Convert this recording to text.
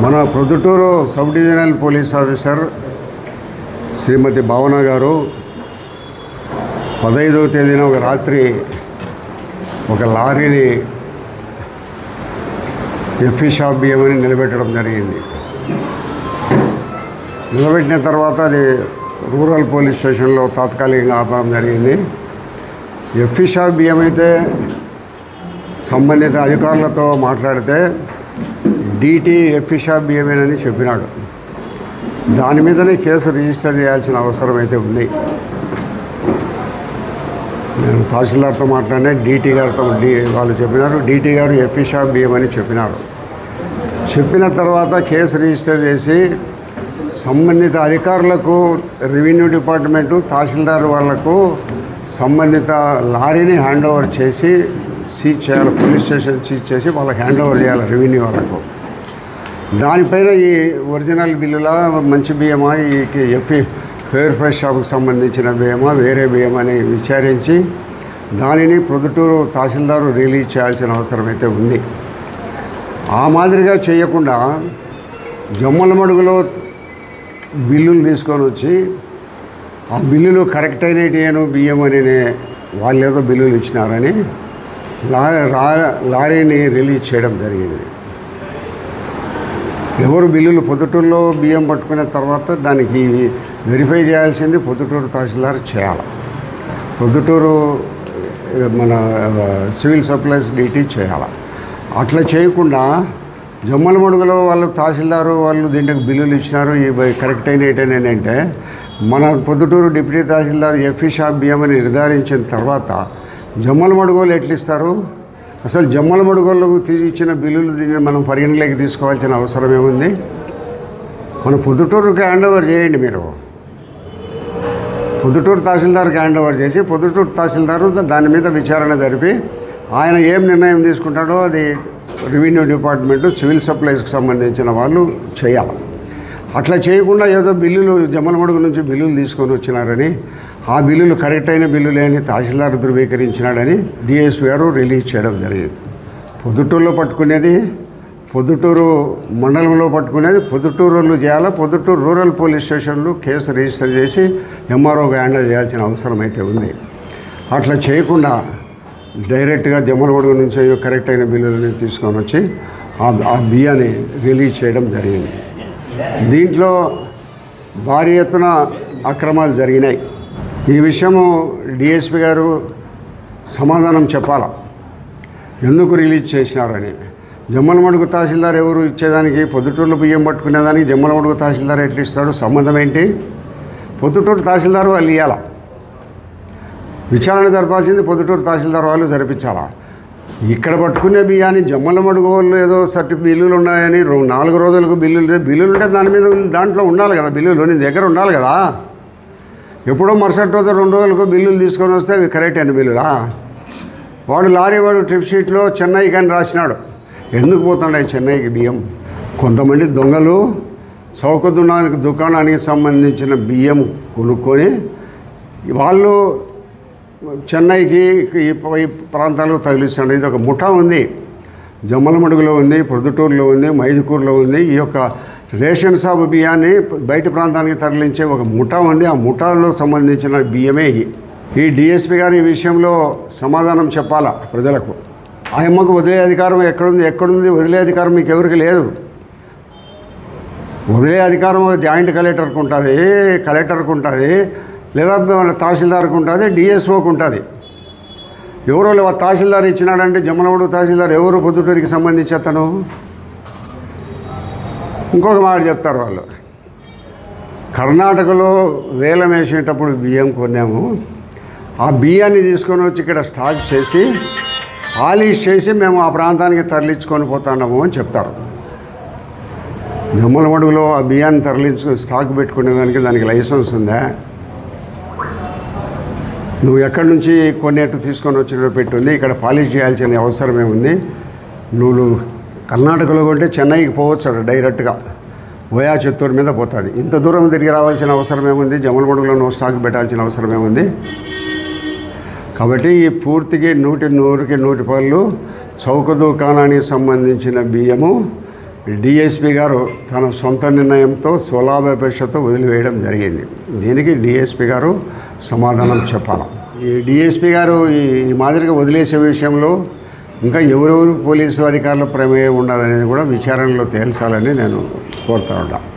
మన Proddatur sub divisional police officer Shrimati Bhavana garu 15వ తేదీన ఒక రాత్రి ఒక లారీని ఎఫ్ఈ షాప్ బియ్యం అని నిలబెట్టడం జరిగింది. నిలబెట్టిన తర్వాత అది రూరల్ పోలీస్ స్టేషన్లో తాత్కాలికంగా ఆపడం జరిగింది. ఎఫ్ఈ షాప్ బియ్యం అయితే సంబంధిత అధికారులతో మాట్లాడితే డీటీ ఎఫ్ఈ షాప్ బియ్యమేనని చెప్పినాడు. దాని మీదనే కేసు రిజిస్టర్ చేయాల్సిన అవసరం అయితే ఉంది. నేను తహసీల్దార్తో మాట్లాడినా డీటీ గారితో వాళ్ళు చెప్పినారు, డీటీ గారు ఎఫ్ఈ షాప్ బియ్యం అని చెప్పినారు. చెప్పిన తర్వాత కేసు రిజిస్టర్ చేసి సంబంధిత అధికారులకు రెవెన్యూ డిపార్ట్మెంటు తహసీల్దార్ వాళ్లకు సంబంధిత లారీని హ్యాండ్ ఓవర్ చేసి సీజ్ చేయాలి, పోలీస్ స్టేషన్ సీజ్ చేసి వాళ్ళకి హ్యాండ్ ఓవర్ చేయాలి రెవెన్యూ వాళ్ళకు. దానిపైన ఈ ఒరిజినల్ బిల్లులా మంచి బియ్యమా, ఈ ఎఫ్ఈ ఫెయిర్ ఫ్రెష్ షాప్కి సంబంధించిన బియ్యమా వేరే బియ్యం అని విచారించి దానిని ప్రొద్దుటూరు తహసీల్దారు రిలీజ్ చేయాల్సిన అవసరం అయితే ఉంది. ఆ మాదిరిగా చేయకుండా జమ్మలమడుగులో బిల్లులు తీసుకొని వచ్చి ఆ బిల్లులు కరెక్ట్ అయినట్టు బియ్యం అని వాళ్ళు ఏదో బిల్లులు ఇచ్చినారని లారీని రిలీజ్ చేయడం జరిగింది. ఎవరు బిల్లులు పొద్దుటూరులో బియ్యం పట్టుకున్న తర్వాత దానికి వెరిఫై చేయాల్సింది పొద్దుటూరు తహసీల్దార్ చేయాలి. పొద్దుటూరు మన సివిల్ సప్లైస్ డీటీ చేయాలి. అట్లా చేయకుండా జమ్మలమడుగులో వాళ్ళు తహసీల్దారు వాళ్ళు దీంట్లో బిల్లులు ఇచ్చినారు ఇవి కరెక్ట్ అయినట్టేనంటే మన పొద్దుటూరు డిప్యూటీ తహసీల్దార్ ఎఫ్ఈ షాప్ బియ్యం అని నిర్ధారించిన తర్వాత జమ్మలమడుగులు ఎట్లా ఇస్తారు? అసలు జమ్మలమడుగులకు ఇచ్చిన బిల్లులు దీన్ని మనం పరిగణలోకి తీసుకోవాల్సిన అవసరం ఏముంది? మన పొద్దుటూరుకి హ్యాండ్ ఓవర్ చేయండి. మీరు పొద్దుటూరు తహసీల్దార్కి హ్యాండ్ ఓవర్ చేసి పొద్దుటూరు తహసీల్దారు దాని మీద విచారణ జరిపి ఆయన ఏం నిర్ణయం తీసుకుంటాడో అది రెవెన్యూ డిపార్ట్మెంటు సివిల్ సప్లైస్కి సంబంధించిన వాళ్ళు చేయాలి. అట్లా చేయకుండా ఏదో బిల్లులు జమ్మలమడుగు నుంచి బిల్లులు తీసుకొని వచ్చినారని ఆ బిల్లులు కరెక్ట్ అయిన బిల్లులే అని తహసీల్దార్ ధృవీకరించినాడని డిఎస్పీ గారు రిలీజ్ చేయడం జరిగింది. పొద్దుటూరులో పట్టుకునేది పొద్దుటూరు మండలంలో పట్టుకునేది పొద్దుటూరులో చేయాలా. పొద్దుటూరు రూరల్ పోలీస్ స్టేషన్లో కేసు రిజిస్టర్ చేసి ఎంఆర్ఓకి హ్యాండిల్ చేయాల్సిన అవసరం అయితే ఉంది. అట్లా చేయకుండా డైరెక్ట్గా జమ్మలమడుగు నుంచి కరెక్ట్ అయిన బిల్లులని తీసుకొని వచ్చి ఆ బియ్యాన్ని రిలీజ్ చేయడం జరిగింది. దీంట్లో భారీ ఎత్తున అక్రమాలు జరిగినాయి. ఈ విషయము డిఎస్పీ గారు సమాధానం చెప్పాలా, ఎందుకు రిలీజ్ చేసినారని. జమ్మలమడుగు తహసీల్దార్ ఎవరు ఇచ్చేదానికి? పొద్దుటూరులో బియ్యం పట్టుకునేదానికి జమ్మలమడుగు తహసీల్దార్ ఎట్లా ఇస్తాడు? సంబంధం ఏంటి? పొద్దుటూరు తహసీల్దార్ వాళ్ళు ఇవ్వాలా, విచారణ జరపాల్సింది పొద్దుటూరు తహసీల్దార్ వాళ్ళు జరిపించాలా. ఇక్కడ పట్టుకునే బియ్యాన్ని జమ్మలమడుగు వాళ్ళు ఏదో బిల్లులు ఉన్నాయని 4 రోజులకు బిల్లులు ఉంటే దాని మీద దాంట్లో ఉండాలి కదా, బిల్లులు నీ దగ్గర ఉండాలి కదా. ఎప్పుడో మరుసటి రోజు 2 రోజులకు బిల్లులు తీసుకొని వస్తే అవి కరెక్ట్ అయిన బిల్లులా? వాడు లారీ వాడు ట్రిప్ షీట్లో చెన్నైకి అని రాసినాడు. ఎందుకు పోతున్నాయి చెన్నైకి బియ్యం? కొంతమంది దొంగలు చౌక దుకాణానికి సంబంధించిన బియ్యం కొనుక్కొని వాళ్ళు చెన్నైకి ఈ ప్రాంతాలకు తగిలిస్తాడు. ఇది ఒక ముఠా ఉంది. జమ్మలమడుగులో ఉంది, ప్రొద్దుటూరులో ఉంది, మైదుకూరులో ఉంది. ఈ యొక్క రేషన్ షాపు బియ్యాన్ని బయట ప్రాంతానికి తరలించే ఒక ముఠా ఉంది. ఆ ముఠాలో సంబంధించిన బియ్యమే ఈ డిఎస్పీ గారు ఈ విషయంలో సమాధానం చెప్పాలా ప్రజలకు. ఆ అమ్మకు వదిలే అధికారం ఎక్కడుంది? వదిలే అధికారం మీకు ఎవరికి లేదు. వదిలే అధికారం జాయింట్ కలెక్టర్కి ఉంటుంది, కలెక్టర్కి ఉంటుంది, లేదా మన తహసీల్దార్కి ఉంటుంది, డిఎస్ఓకి ఉంటుంది. ఎవరో తహసీల్దార్ ఇచ్చినాడంటే జమ్మలమడుగు తహసీల్దార్ ఎవరు? పొద్దుటూరికి సంబంధించి అతను. ఇంకొక మాట చెప్తారు వాళ్ళు, కర్ణాటకలో వేలం వేసేటప్పుడు బియ్యం కొన్నాము, ఆ బియ్యాన్ని తీసుకొని వచ్చి ఇక్కడ స్టాక్ చేసి పాలిష్ చేసి మేము ఆ ప్రాంతానికి తరలించుకొని పోతున్నాము అని చెప్తారు. జమ్మలమడుగులో ఆ బియ్యాన్ని స్టాక్ పెట్టుకునేదానికి దానికి లైసెన్స్ ఉందా? నువ్వు ఎక్కడి నుంచి కొనేట్టు తీసుకొని వచ్చిన పెట్టుంది, ఇక్కడ పాలిష్ చేయాల్సిన అవసరమే ఉంది. నువ్వు కర్ణాటకలో కొంటే చెన్నైకి పోవచ్చు డైరెక్ట్గా, వయా చిత్తూరు మీద పోతుంది. ఇంత దూరం తిరిగి రావాల్సిన అవసరం ఏముంది? జమ్మలమడుగులో నువ్వు స్టాక్ పెట్టాల్సిన అవసరం ఏముంది? కాబట్టి ఈ పూర్తిగా 100కి 100 చౌక దుకాణానికి సంబంధించిన బియ్యము డిఎస్పి గారు తన సొంత నిర్ణయంతో స్వలాభాపేక్షతో వదిలివేయడం జరిగింది. దీనికి డిఎస్పి గారు సమాధానం చెప్పాలి. ఈ డిఎస్పి గారు ఈ మాదిరిగా వదిలేసే విషయంలో ఇంకా ఎవరెవరు పోలీసు అధికారుల ప్రమేయం ఉండదనేది కూడా విచారణలో తేల్చాలని నేను కోరుతా ఉంటాను.